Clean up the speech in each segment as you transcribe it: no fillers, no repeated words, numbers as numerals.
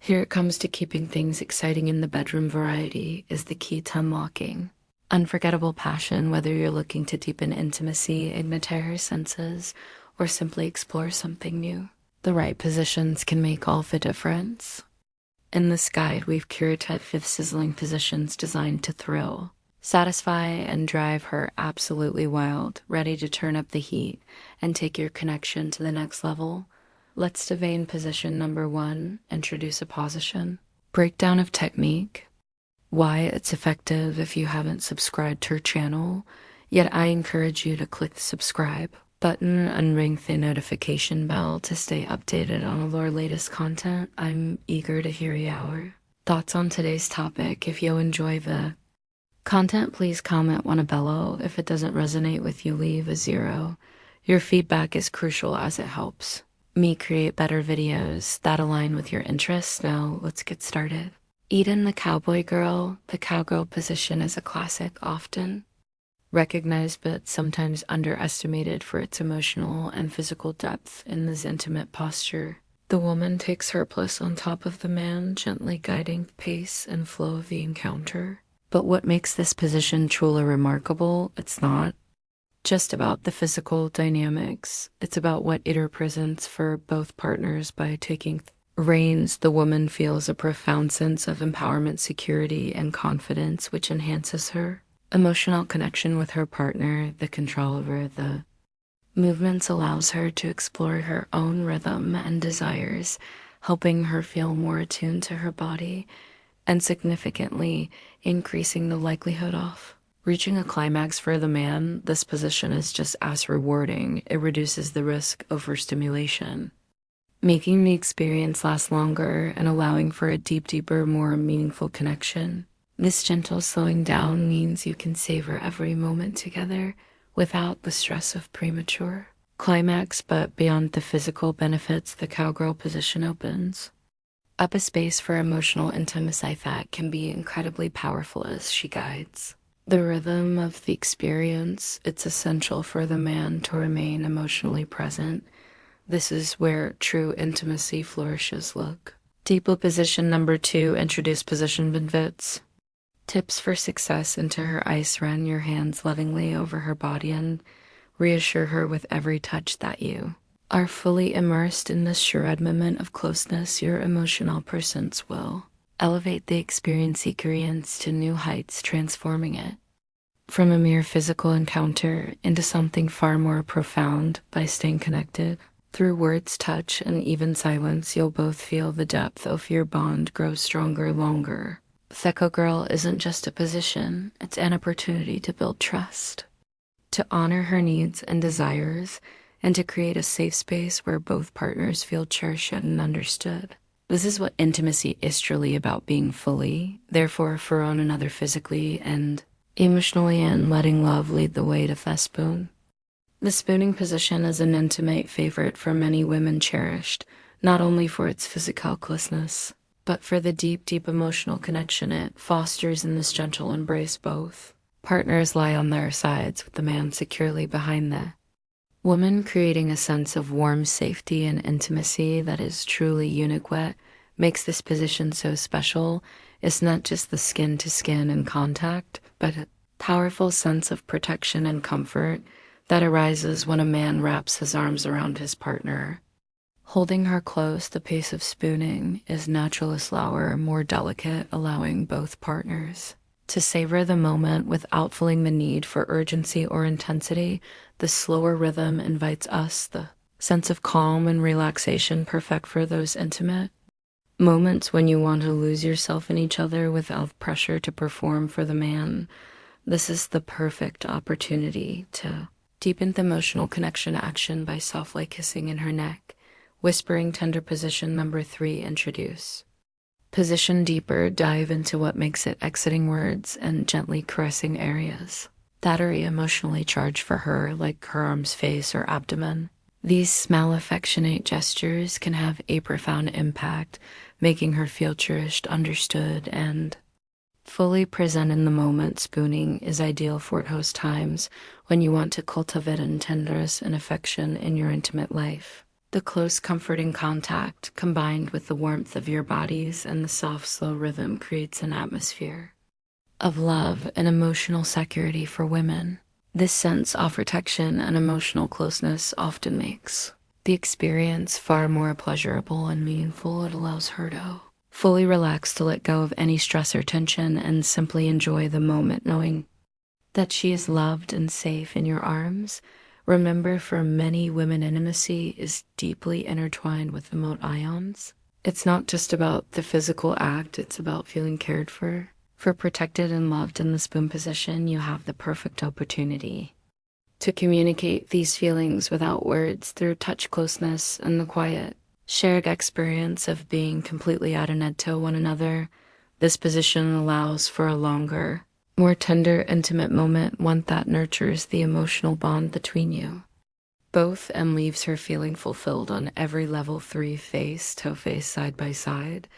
Here it comes to keeping things exciting in the bedroom. Variety is the key to unlocking unforgettable passion, whether you're looking to deepen intimacy, ignite her senses, or simply explore something new. The right positions can make all the difference. In this guide, we've curated 5 sizzling positions designed to thrill, satisfy, and drive her absolutely wild, ready to turn up the heat and take your connection to the next level. Let's divine position number 1, introduce a position. Breakdown of technique. Why it's effective. If you haven't subscribed to her channel yet, I encourage you to click the subscribe button and ring the notification bell to stay updated on all our latest content. I'm eager to hear your thoughts on today's topic. If you enjoy the content, please comment one below. If it doesn't resonate with you, leave a 0. Your feedback is crucial as it helps me create better videos that align with your interests. Now let's get started. Eden, the cowboy girl. The cowgirl position is a classic, often recognized but sometimes underestimated for its emotional and physical depth. In this intimate posture, the woman takes her place on top of the man, gently guiding the pace and flow of the encounter. But what makes this position truly remarkable, it's not just about the physical dynamics. It's about what it represents for both partners. By taking reins, the woman feels a profound sense of empowerment, security, and confidence, which enhances her emotional connection with her partner. The control over the movements allows her to explore her own rhythm and desires, helping her feel more attuned to her body and significantly increasing the likelihood of reaching a climax. For the man, this position is just as rewarding. It reduces the risk of overstimulation, making the experience last longer and allowing for a deeper, more meaningful connection. This gentle slowing down means you can savor every moment together without the stress of premature climax. But beyond the physical benefits, the cowgirl position opens up a space for emotional intimacy that can be incredibly powerful as she guides the rhythm of the experience. It's essential for the man to remain emotionally present. This is where true intimacy flourishes. Look. Deepen position number 2, introduce position benefits. Tips for success. Into her eyes, run your hands lovingly over her body and reassure her with every touch that you are fully immersed in this shared moment of closeness. Your emotional presence will elevate the experience to new heights, transforming it from a mere physical encounter into something far more profound. By staying connected through words, touch, and even silence, you'll both feel the depth of your bond grow stronger longer. The girl isn't just a position, it's an opportunity to build trust, to honor her needs and desires, and to create a safe space where both partners feel cherished and understood. This is what intimacy is truly about: being fully, therefore, for one another physically and emotionally, and letting love lead the way to the spoon. The spooning position is an intimate favorite for many women, cherished not only for its physical closeness, but for the deep emotional connection it fosters. In this gentle embrace, both partners lie on their sides with the man securely behind the woman, creating a sense of warm safety and intimacy that is truly unique. What makes this position so special is not just the skin-to-skin and contact, but a powerful sense of protection and comfort that arises when a man wraps his arms around his partner, holding her close. The pace of spooning is naturally slower, more delicate, allowing both partners to savor the moment without feeling the need for urgency or intensity. The slower rhythm invites us the sense of calm and relaxation, perfect for those intimate moments when you want to lose yourself in each other without pressure to perform. For the man, this is the perfect opportunity to deepen the emotional connection action by softly kissing in her neck, whispering tender. Position number 3, introduce position deeper. Dive into what makes it exiting words and gently caressing areas that are emotionally charged for her, like her arms, face, or abdomen. These small affectionate gestures can have a profound impact, making her feel cherished, understood, and fully present in the moment. Spooning is ideal for those times when you want to cultivate tenderness and affection in your intimate life. The close, comforting contact, combined with the warmth of your bodies and the soft, slow rhythm, creates an atmosphere of love and emotional security for women. This sense of protection and emotional closeness often makes the experience far more pleasurable and meaningful. It allows her to fully relax, to let go of any stress or tension, and simply enjoy the moment, knowing that she is loved and safe in your arms. Remember, for many women, intimacy is deeply intertwined with the remote ions. It's not just about the physical act, it's about feeling cared for. For protected and loved in the spoon position, you have the perfect opportunity to communicate these feelings without words through touch, closeness, and the quiet, shared experience of being completely added to one another. This position allows for a longer, more tender, intimate moment, one that nurtures the emotional bond between you both and leaves her feeling fulfilled on every level. 3, face to face, side by side.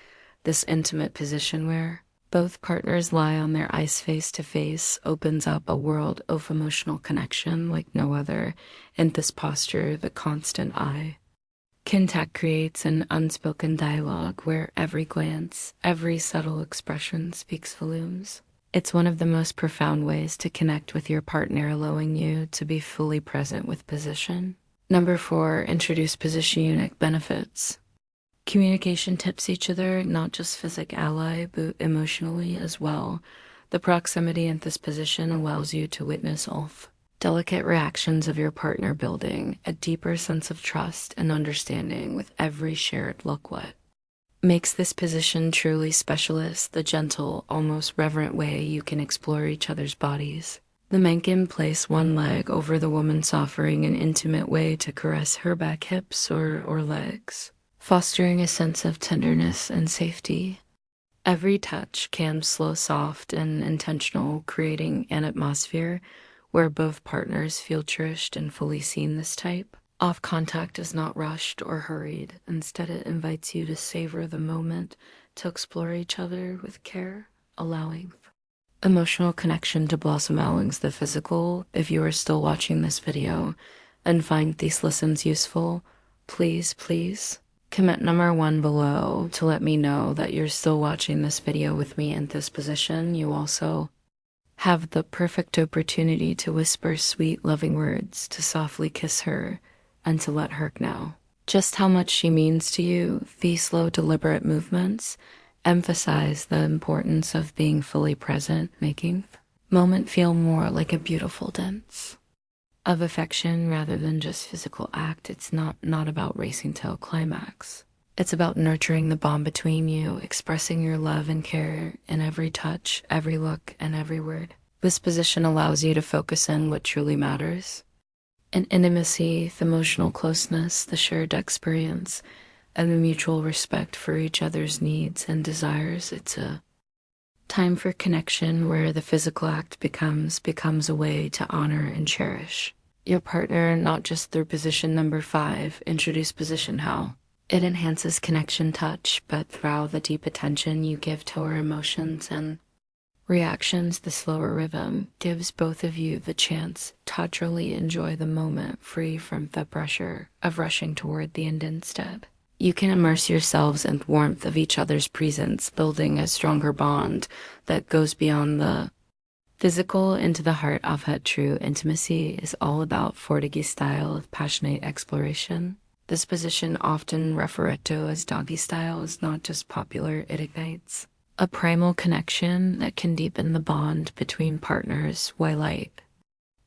This intimate position where both partners lie on their ice face to face opens up a world of emotional connection like no other. In this posture, the constant eye contact creates an unspoken dialogue where every glance, every subtle expression speaks volumes. It's one of the most profound ways to connect with your partner, allowing you to be fully present with position. Number 4, introduce position unique benefits. Communication tips each other, not just physical ally, but emotionally as well. The proximity in this position allows you to witness all delicate reactions of your partner, building a deeper sense of trust and understanding with every shared look. What makes this position truly specialist, the gentle, almost reverent way you can explore each other's bodies. The man can place one leg over the woman's, offering an intimate way to caress her back, hips, or legs, fostering a sense of tenderness and safety. Every touch can slow, soft, and intentional, creating an atmosphere where both partners feel cherished and fully seen. This type of contact is not rushed or hurried. Instead, it invites you to savor the moment, to explore each other with care, allowing emotional connection to blossom. Allowing the physical. If you are still watching this video and find these lessons useful, please comment number 1 below to let me know that you're still watching this video with me in this position. You also have the perfect opportunity to whisper sweet, loving words, to softly kiss her, and to let her know just how much she means to you. These slow, deliberate movements emphasize the importance of being fully present, making the moment feel more like a beautiful dance of affection rather than just physical act. It's not about racing to a climax. It's about nurturing the bond between you, expressing your love and care in every touch, every look, and every word. This position allows you to focus on what truly matters. In intimacy, the emotional closeness, the shared experience, and the mutual respect for each other's needs and desires. It's a time for connection where the physical act becomes a way to honor and cherish your partner, not just through position. Number 5, introduce position. How it enhances connection touch, but through the deep attention you give to her emotions and reactions. The slower rhythm gives both of you the chance to truly enjoy the moment, free from the pressure of rushing toward the end. Instead, you can immerse yourselves in the warmth of each other's presence, building a stronger bond that goes beyond the physical into the heart of it. True intimacy is all about Fortigi style of passionate exploration. This position, often referred to as doggy style, is not just popular, it ignites a primal connection that can deepen the bond between partners, while it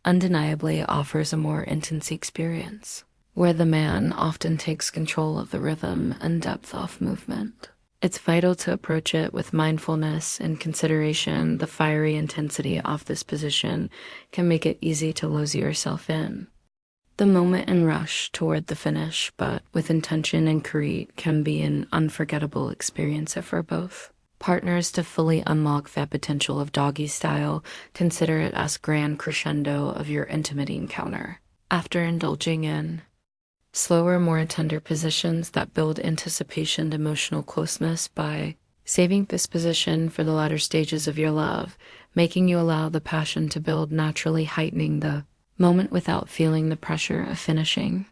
undeniably offers a more intense experience, where the man often takes control of the rhythm and depth of movement. It's vital to approach it with mindfulness and consideration. The fiery intensity of this position can make it easy to lose yourself in the moment and rush toward the finish, but with intention and create can be an unforgettable experience for both partners. To fully unlock the potential of doggy style, consider it as grand crescendo of your intimate encounter. After indulging in slower, more tender positions that build anticipation and emotional closeness, by saving this position for the latter stages of your love, making you allow the passion to build naturally, heightening the moment without feeling the pressure of finishing.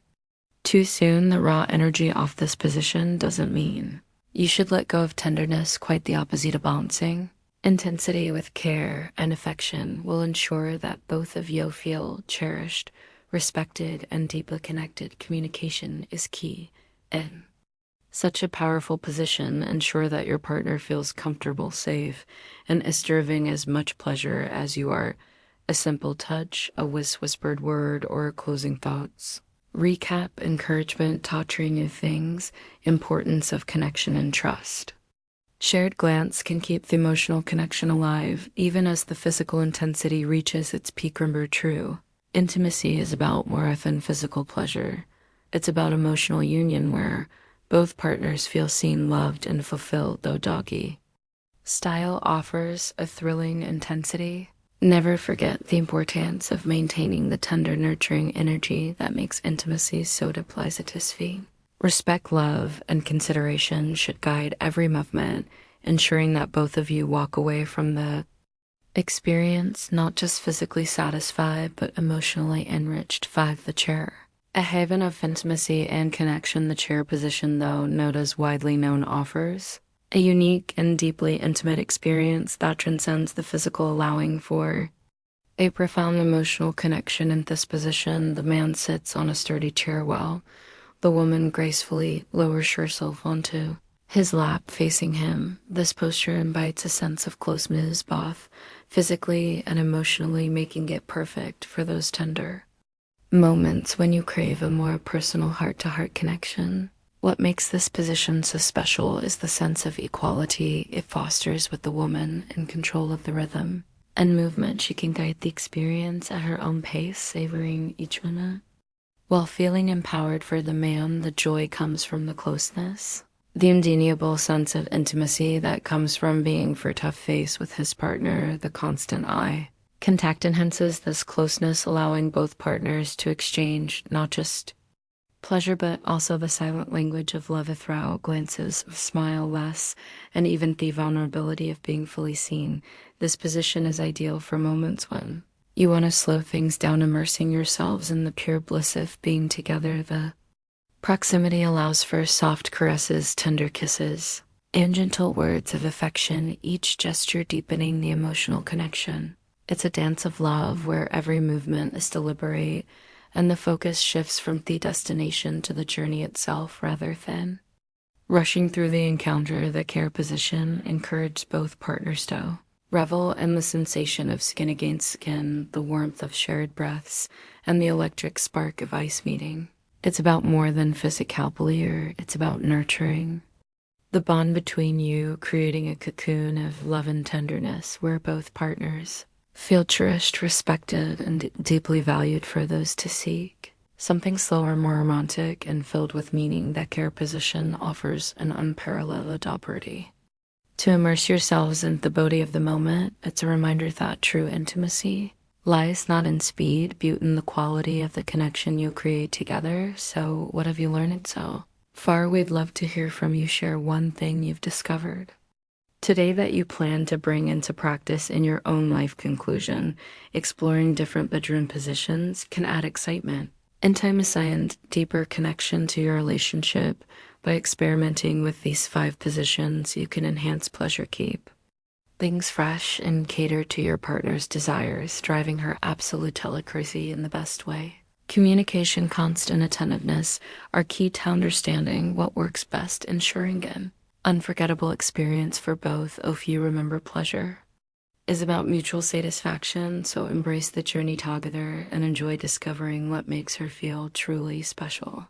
Too soon, the raw energy off this position doesn't mean you should let go of tenderness, quite the opposite of balancing. Intensity with care and affection will ensure that both of you feel cherished, respected, and deeply connected. Communication is key in such a powerful position. Ensure that your partner feels comfortable, safe, and is deriving as much pleasure as you are. A simple touch, a whispered word, or closing thoughts. Recap, encouragement, taught new things, importance of connection and trust. Shared glance can keep the emotional connection alive, even as the physical intensity reaches its peak. Remember, true intimacy is about more than physical pleasure. It's about emotional union where both partners feel seen, loved, and fulfilled. Though doggy style offers a thrilling intensity, never forget the importance of maintaining the tender, nurturing energy that makes intimacy so deliciously. Respect, love, and consideration should guide every movement, ensuring that both of you walk away from the experience not just physically satisfied, but emotionally enriched. 5. The chair. A haven of intimacy and connection. The chair position, though not as widely known, offers a unique and deeply intimate experience that transcends the physical, allowing for a profound emotional connection. In this position, the man sits on a sturdy chair while the woman gracefully lowers herself onto his lap, facing him. This posture invites a sense of closeness, both physically and emotionally, making it perfect for those tender moments when you crave a more personal heart-to-heart connection. What makes this position so special is the sense of equality it fosters. With the woman in control of the rhythm and movement, she can guide the experience at her own pace, savoring each minute, while feeling empowered. For the man, the joy comes from the closeness, the undeniable sense of intimacy that comes from being face with his partner. The constant eye contact enhances this closeness, allowing both partners to exchange not just pleasure but also the silent language of love through glances, of smile, less, and even the vulnerability of being fully seen. This position is ideal for moments when you want to slow things down, immersing yourselves in the pure bliss of being together. The proximity allows for soft caresses, tender kisses, and gentle words of affection, each gesture deepening the emotional connection. It's a dance of love where every movement is deliberate and the focus shifts from the destination to the journey itself rather than rushing through the encounter. The care position encourages both partners to revel in the sensation of skin against skin, the warmth of shared breaths, and the electric spark of ice meeting. It's about more than physical pleasure, it's about nurturing the bond between you, creating a cocoon of love and tenderness where both partners feel cherished, respected, and deeply valued. For those to seek something slower, more romantic, and filled with meaning, that care position offers an unparalleled opportunity to immerse yourselves in the beauty of the moment. It's a reminder that true intimacy lies not in speed, but in the quality of the connection you create together. So, what have you learned so far? We'd love to hear from you. Share one thing you've discovered today that you plan to bring into practice in your own life. Conclusion: exploring different bedroom positions can add excitement, intimacy, and deeper connection to your relationship. By experimenting with these 5 positions, you can enhance pleasure, keep things fresh, and cater to your partner's desires, driving her absolute telecracy in the best way. Communication, constant attentiveness are key to understanding what works best, ensuring an unforgettable experience for both. If you remember, pleasure is about mutual satisfaction, so embrace the journey together and enjoy discovering what makes her feel truly special.